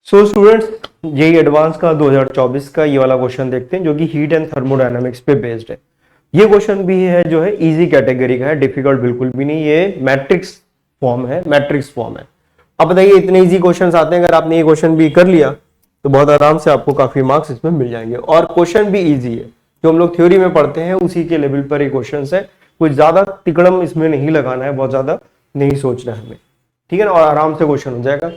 So students, JEE advance का 2024 का ये वाला क्वेश्चन देखते हैं जो कि हीट एंड थर्मोडायनामिक्स पे बेस्ड है। ये क्वेश्चन भी है जो है इजी कैटेगरी का है, डिफिकल्ट बिल्कुल भी नहीं। ये मैट्रिक्स फॉर्म है। अब बताइए, इतने इजी क्वेश्चंस आते हैं, अगर आपने ये क्वेश्चन भी कर लिया तो बहुत आराम से आपको काफी मार्क्स इसमें मिल जाएंगे। और क्वेश्चन भी ईजी है, जो हम लोग थ्योरी में पढ़ते हैं उसी के लेवल पर ये क्वेश्चन है। कुछ ज्यादा तिकड़म इसमें नहीं लगाना है, बहुत ज्यादा नहीं सोचना है हमें, ठीक है ना। और आराम से क्वेश्चन हो जाएगा,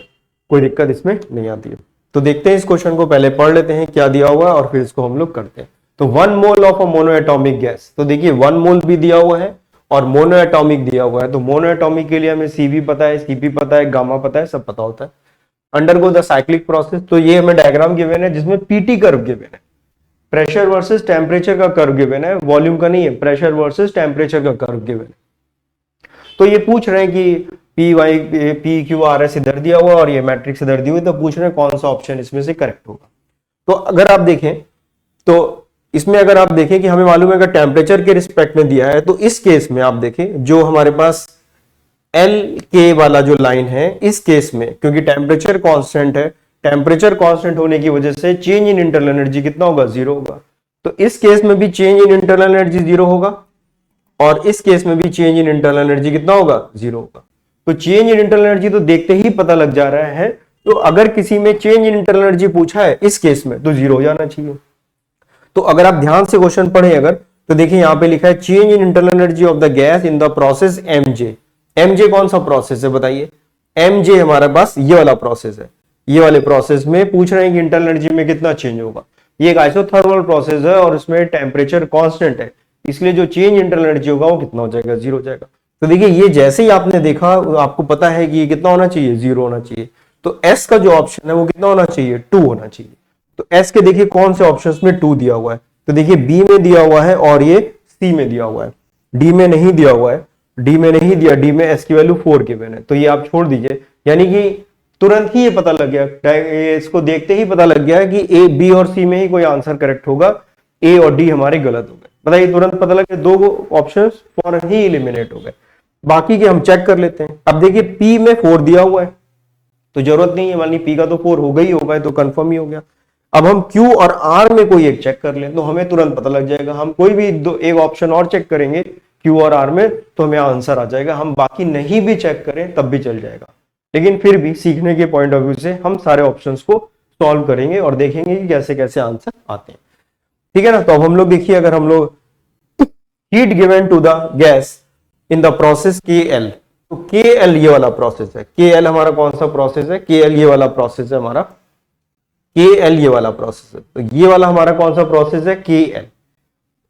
कोई दिक्कत इसमें नहीं आती है। तो देखते हैं इस क्वेश्चन को, पहले पढ़ लेते हैं क्या दिया हुआ है और फिर इसको हम लोग करते हैं। तो 1 mole of a monoatomic gas, तो देखिए 1 मोल भी दिया हुआ है और मोनोएटॉमिक दिया हुआ है। तो मोनोएटॉमिक के लिए हमें सीवी पता है, सीपी पता है, गामा पता है, सब पता होता है। अंडरगो द साइक्लिक प्रोसेस, तो ये हमें डायग्राम गिवन है जिसमें पीटी कर्व गिवन है, प्रेशर वर्सेस टेम्परेचर का कर्व गिवन है, वॉल्यूम का नहीं है, प्रेशर वर्सेस टेम्परेचर का कर्व गिवन है। तो ये पूछ रहे हैं कि P Y P Q R S इधर दिया हुआ और ये मैट्रिक्स इधर दी हुई, तो पूछ रहे हैं कौन सा ऑप्शन इसमें से करेक्ट होगा। तो अगर आप देखें तो इसमें अगर आप देखें कि हमें मालूम है कि टेम्परेचर के रिस्पेक्ट में दिया है, तो इस केस में आप देखें जो हमारे पास एल के वाला जो लाइन है, इस केस में क्योंकि टेम्परेचर कांस्टेंट है, टेम्परेचर कांस्टेंट होने की वजह से चेंज इन इंटरनल एनर्जी कितना होगा, 0 होगा। तो इस केस में भी चेंज इन इंटरनल एनर्जी 0 होगा और इस केस में भी चेंज इन इंटरनल एनर्जी कितना होगा, 0 होगा। तो चेंज इन इंटरनल एनर्जी तो देखते ही पता लग जा रहा है। तो अगर किसी में चेंज इन इंटरनल एनर्जी पूछा है इस केस में, तो 0 हो जाना चाहिए। तो अगर आप ध्यान से क्वेश्चन पढ़े अगर, तो देखिए यहां पे लिखा है change in internal energy of the gas in the process MJ. MJ कौन सा प्रोसेस है बताइए? एमजे हमारे पास ये वाला प्रोसेस है। ये वाले प्रोसेस में पूछ रहे हैं कि इंटरनल एनर्जी में कितना चेंज होगा। ये एक आइसोथर्मल प्रोसेस है और उसमें टेम्परेचर कांस्टेंट है, इसलिए जो चेंज इंटरनल एनर्जी होगा वो कितना हो जाएगा, 0 हो जाएगा। तो देखिए ये जैसे ही आपने देखा आपको पता है कि ये कितना होना चाहिए, 0 होना चाहिए। तो एस का जो ऑप्शन है वो कितना होना चाहिए, 2 होना चाहिए। तो एस के देखिए कौन से ऑप्शंस में 2 दिया हुआ है, तो देखिए बी में दिया हुआ है और ये सी में दिया हुआ है, डी में नहीं दिया हुआ है, डी में नहीं दिया, डी में एस की वैल्यू 4 गिवन है। तो ये आप छोड़ दीजिए, यानी कि तुरंत ही ये पता लग गया, इसको देखते ही पता लग गया कि ए, बी और सी में ही कोई आंसर करेक्ट होगा, ए और डी हमारे गलत हो गए। बताइए, तुरंत पता लग गया, 2 ऑप्शन फौरन ही एलिमिनेट हो गए। बाकी के हम चेक कर लेते हैं। अब देखिए पी में 4 दिया हुआ है तो जरूरत नहीं है, मान ली पी का तो 4 होगा ही होगा, तो कंफर्म ही हो गया। अब हम क्यू और आर में कोई एक चेक कर लें तो हमें तुरंत पता लग जाएगा। हम कोई भी एक ऑप्शन और चेक करेंगे क्यू और आर में तो हमें आंसर आ जाएगा। हम बाकी नहीं भी चेक करें तब भी चल जाएगा, लेकिन फिर भी सीखने के पॉइंट ऑफ व्यू से हम सारे ऑप्शंस को सॉल्व करेंगे और देखेंगे कि कैसे कैसे आंसर आते हैं, ठीक है ना। तो अब हम लोग देखिए, अगर हम लोग heat given to the gas in the process K L, तो के एल ये वाला प्रोसेस है। के एल हमारा कौन सा प्रोसेस है, के एल ये वाला प्रोसेस है हमारा, के एल ये वाला प्रोसेस है। तो ये वाला हमारा कौन सा प्रोसेस है, के एल,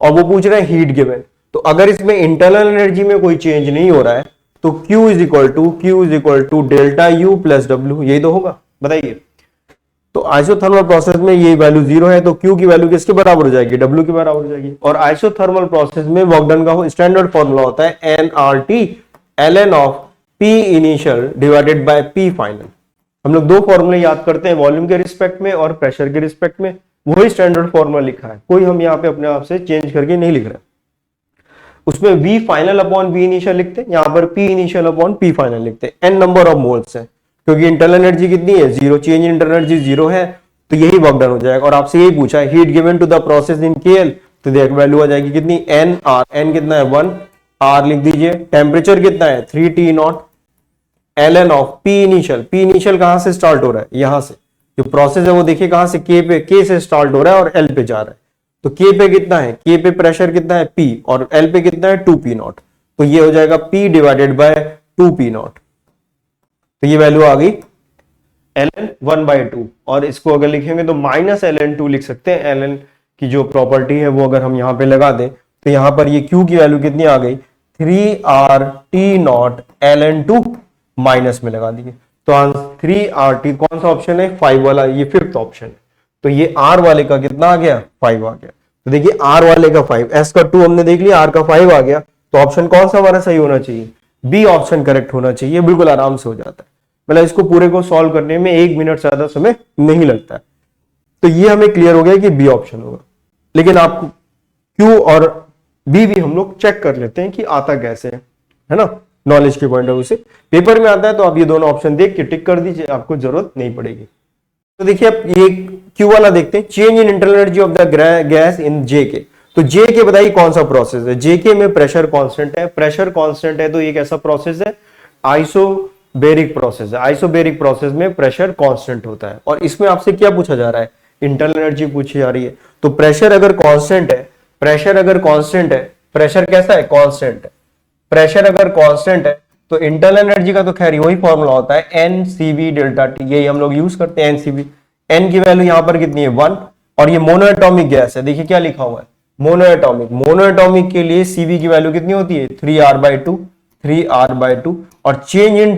और वो पूछ रहे हैं हीट गिवन। तो अगर इसमें इंटरनल एनर्जी में कोई चेंज नहीं हो रहा है तो Q is equal to delta U plus W, यही तो होगा, बताइए। तो आइसोथर्मल प्रोसेस में ये वैल्यू 0 है तो Q की वैल्यू किसके बराबर हो जाएगी, W के बराबर हो जाएगी। और आइसोथर्मल प्रोसेस में वर्क डन का स्टैंडर्ड फॉर्मूला होता है nRT ln of P initial divided by P final. हम लोग 2 फॉर्मूले याद करते हैं, वॉल्यूम के रिस्पेक्ट में और प्रेशर के रिस्पेक्ट में। वही स्टैंडर्ड फॉर्मूला लिखा है, कोई हम यहाँ पे अपने आप से चेंज करके नहीं लिख रहे। उसमें V final upon V initial लिखते हैं, यहाँ पर P initial upon P final लिखते हैं। n नंबर ऑफ मोल्स है, क्योंकि इंटरनल एनर्जी कितनी है, 0, चेंज इन इंटरनल एनर्जी 0 है, तो यही वर्क डन हो जाएगा। और आपसे यही पूछा है heat given to the process in KL, तो देख वैल्यू आ जाएगी कितनी, nR, n कितना है 1, R लिख दीजिए, टेम्परेचर कितना है 3T0, ln of P initial. P initial कहां से स्टार्ट हो रहा है, यहां से, जो प्रोसेस है वो देखिए कहां से, K से स्टार्ट हो रहा है और L पे जा रहा है। तो K पे कितना है, K पे प्रेशर कितना है P, और L पे कितना है 2P0, तो ये हो जाएगा P डिवाइडेड बाय 2P0। तो ये वैल्यू आ गई ln 1/2, और इसको अगर लिखेंगे तो माइनस ln2 लिख सकते हैं। ln की जो प्रॉपर्टी है वो अगर हम यहाँ पे लगा दें तो यहाँ पर ये Q की वैल्यू कितनी आ गई, 3RT0 ln2 माइनस में लगा दिए। तो 3RT कौन सा ऑप्शन है, 5 वाला, ये 5th ऑप्शन है। तो ये R वाले का कितना आ गया, 5 आ गया। तो देखिए R वाले का 5, S का 2 हमने देख लिया, R का 5 आ गया। तो ऑप्शन कौन सा हमारा सही होना चाहिए, बी ऑप्शन करेक्ट होना चाहिए। बिल्कुल आराम से हो जाता है, मतलब इसको पूरे को सॉल्व करने में 1 मिनट से ज्यादा समय नहीं लगता है। तो ये हमें क्लियर हो गया कि बी ऑप्शन होगा। लेकिन आपको क्यू और बी भी हम लोग चेक कर लेते हैं कि आता कैसे है ना, नॉलेज के पॉइंट ऑफ व्यू से। पेपर में आता है तो आप ये दोनों ऑप्शन देख के टिक कर दीजिए, आपको जरूरत नहीं पड़ेगी। तो देखिए अब ये क्यू वाला देखते हैं, change in internal energy of the gas in J K. तो जे के बताइए कौन सा प्रोसेस है, जे के में प्रेशर कांस्टेंट है, प्रेशर कांस्टेंट है तो ये कैसा प्रोसेस है, आइसोबेरिक प्रोसेस है। आइसोबेरिक प्रोसेस में प्रेशर कांस्टेंट होता है, और इसमें आपसे क्या पूछा जा रहा है, इंटरनल एनर्जी पूछी जा रही है। तो प्रेशर अगर कांस्टेंट है, प्रेशर अगर कांस्टेंट है, प्रेशर कैसा है, कांस्टेंट है, प्रेशर अगर कांस्टेंट है तो इंटरनल एनर्जी का तो खैर वही फॉर्मूला होता है n C V delta T, यही हम लोग यूज करते हैं एनसीवी। एन की वैल्यू यहां पर कितनी है 1, और ये मोनोएटॉमिक गैस है, देखिए क्या लिखा हुआ है मोनोएटॉमिक। मोनोएटॉमिक के लिए सीवी की वैल्यू कितनी होती है 3r/2, 3r/2। और चेंज इन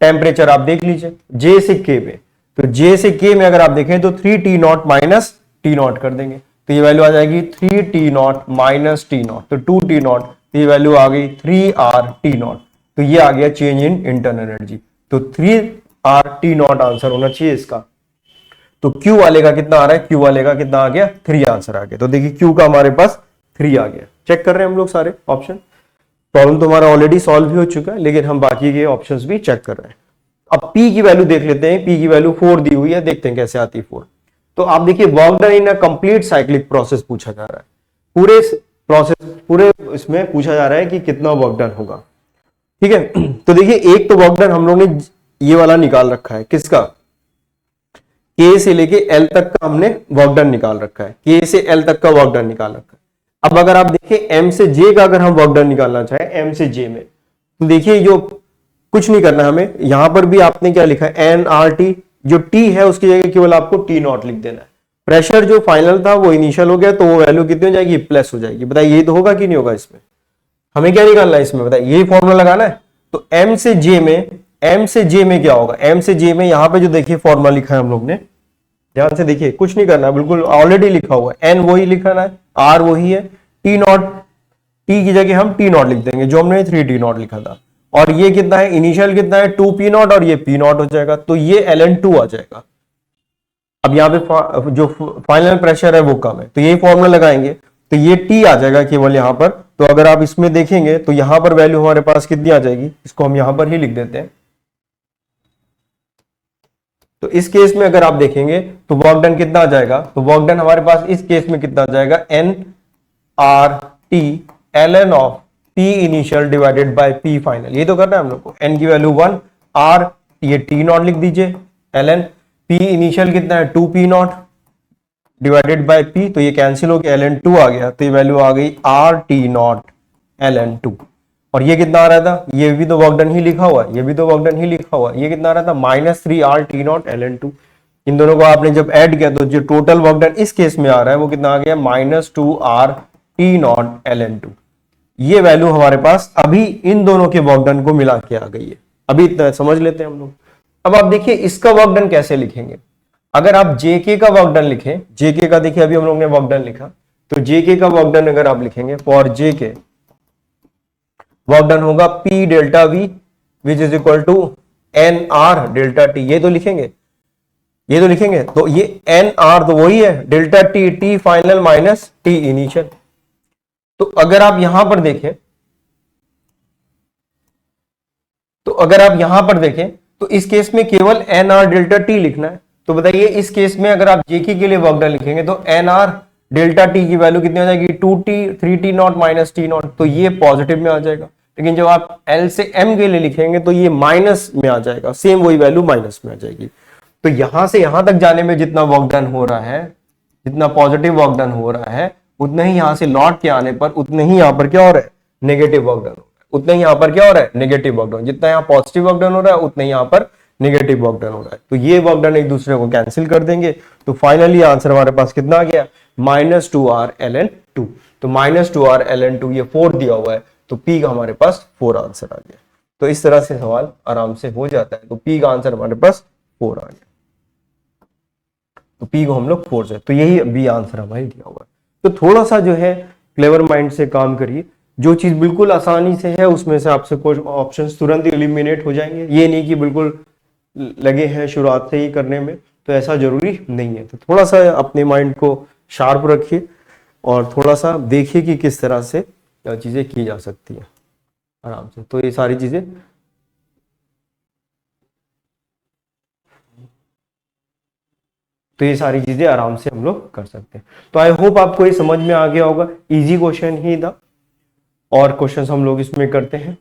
टेम्परेचर आप देख लीजिए जे से के में, तो जे से के में अगर आप देखें तो 3T0 माइनस T0 कर देंगे, तो ये वैल्यू आ जाएगी 3T0 माइनस T0, तो 2T0, तो ये वैल्यू आ गई 3rT0। तो ये आ गया चेंज इन इंटरनल एनर्जी, तो 3rT0 आंसर होना चाहिए इसका। तो Q वाले का कितना आ रहा है, Q वाले का कितना आ गया 3 आंसर आ गया। तो देखिए Q का हमारे पास 3 आ गया। चेक कर रहे हैं हम लोग सारे ऑप्शन, प्रॉब्लम तो हमारा ऑलरेडी सॉल्व भी हो चुका है, लेकिन हम बाकी के ऑप्शंस भी चेक कर रहे हैं। अब P की वैल्यू देख लेते हैं, P की वैल्यू 4 दी हुई है, देखते हैं कैसे आती है 4। तो आप देखिए work done in a complete cyclic process पूछा जा रहा है, पूरे प्रोसेस पूरे इसमें पूछा जा रहा है कि कितना वर्क डन होगा, ठीक है। तो देखिए एक तो वर्क डन हम लोग ने ये वाला निकाल रखा है, किसका, K से लेके L तक का हमने वर्क डन निकाल रखा है, K से L तक का वर्क डन निकाल रखा है। अब अगर आप देखिए M से J का अगर हम वर्क डन निकालना चाहे M से J में, तो देखिए जो कुछ नहीं करना हमें, यहां पर भी आपने क्या लिखा है nRT, जो T है उसकी जगह केवल आपको T0 लिख देना है। प्रेशर जो फाइनल था वो इनिशियल हो गया, तो वो वैल्यू कितनी हो जाएगी, प्लस हो जाएगी। बताइए ये तो होगा कि नहीं होगा, इसमें हमें क्या निकालना है, इसमें बताइए यही फॉर्मूला लगाना है। तो M से J में क्या होगा, M से J में यहां पे जो देखिए फॉर्मूला लिखा है हम लोग ने, ध्यान से देखिए, कुछ नहीं करना, बिल्कुल ऑलरेडी लिखा हुआ है, N वही लिखना है, R वही है, T0, T की जगह हम T0 लिख देंगे जो हमने 3T0 लिखा था। और ये कितना है, इनिशियल कितना है 2P0, और ये P0 हो जाएगा, तो ये ln2 आ जाएगा। अब यहाँ पे जो फाइनल प्रेशर है वो कम है, तो यही फॉर्मूला लगाएंगे, तो ये T आ जाएगा केवल यहाँ पर। तो अगर आप इसमें देखेंगे तो यहाँ पर वैल्यू हमारे पास कितनी आ जाएगी, इसको हम यहाँ पर ही लिख देते हैं। तो इस केस में अगर आप देखेंगे तो वर्क डन कितना आ जाएगा, तो वर्क डन हमारे पास इस केस में कितना आ जाएगा, nRT ln of P initial divided by P final, ये तो करना है हम लोग को। N की वैल्यू 1, R ये T0 लिख दीजिए, ln P इनिशियल कितना है 2P0 डिवाइडेड बाय P, तो ये कैंसिल हो गया, ln2 आ गया, तो ये वैल्यू आ गई RT0 ln2। और ये कितना आ रहा था, ये भी तो वर्क डन ही लिखा हुआ है, ये भी तो वर्क डन ही लिखा हुआ है, ये कितना आ रहा था -3rT0 ln2। इन दोनों को आपने जब ऐड किया तो जो टोटल वर्क डन इस केस में आ रहा है वो कितना आ गया, -2rT0 ln2। ये वैल्यू हमारे पास अभी इन दोनों के वर्क डन को मिला के आ गई है। अभी इतना समझ लेते हैं हम लोग। अब आप देखिए इसका वर्क डन कैसे लिखेंगे, अगर आप जेके का वर्क डन लिखें, जेके का देखिए अभी हम लोग ने वर्क डन लिखा, तो जेके का वर्क डन अगर आप लिखेंगे, फॉर जेके वर्क डन होगा P delta V which is equal to NR delta T, ये तो लिखेंगे, ये तो लिखेंगे। तो ये NR तो वही है delta T, T final minus T initial. तो अगर आप यहां पर देखें, तो अगर आप यहां पर देखें तो इस केस में केवल NR डेल्टा T लिखना है। तो बताइए इस केस में अगर आप जेके के लिए वर्क डन लिखेंगे तो NR डेल्टा T की वैल्यू कितनी हो जाएगी, 2T 3T0 माइनस T0, तो ये पॉजिटिव में आ जाएगा। लेकिन जब आप L से M के लिए लिखेंगे तो ये माइनस में आ जाएगा, सेम वही वैल्यू माइनस में आ जाएगी। तो यहां से यहां तक जाने में जितना वर्क डन हो रहा है, जितना पॉजिटिव वर्क डन हो रहा है, उतना ही यहां से लौट के आने पर उतने ही यहां पर क्या हो रहा है, नेगेटिव वर्क डन हो रहा है। उतना ही यहां पर क्या हो रहा है, नेगेटिव वर्क डन। जितना यहाँ पॉजिटिव वर्क डन हो रहा है उतना ही यहां पर नेगेटिव वर्क डन हो रहा है। तो ये वर्क डन एक दूसरे को कैंसिल कर देंगे, तो फाइनली आंसर हमारे पास कितना आ गया, -2r ln2। तो -2r ln2 ये 4 दिया हुआ है, तो P का हमारे पास 4 आंसर आ गया। तो इस तरह से सवाल आराम से हो जाता है। तो P का आंसर हमारे पास 4 आ गया, तो P को हम लोग 4 से, तो यही बी आंसर हमारे दिया हुआ है। तो थोड़ा सा जो है क्लेवर माइंड से काम करिए, जो चीज बिल्कुल आसानी से है उसमें से आपसे कुछ ऑप्शंस तुरंत एलिमिनेट हो जाएंगे। ये नहीं कि बिल्कुल लगे हैं शुरुआत से ही करने में, तो ऐसा जरूरी नहीं है। तो थोड़ा सा अपने माइंड को शार्प रखिए और थोड़ा सा देखिए कि किस तरह से चीजें की जा सकती है आराम से। तो ये सारी चीजें तो ये सारी चीजें आराम से हम लोग कर सकते हैं। तो आई होप आपको ये समझ में आ गया होगा, इजी क्वेश्चन ही था और क्वेश्चंस हम लोग इसमें करते हैं।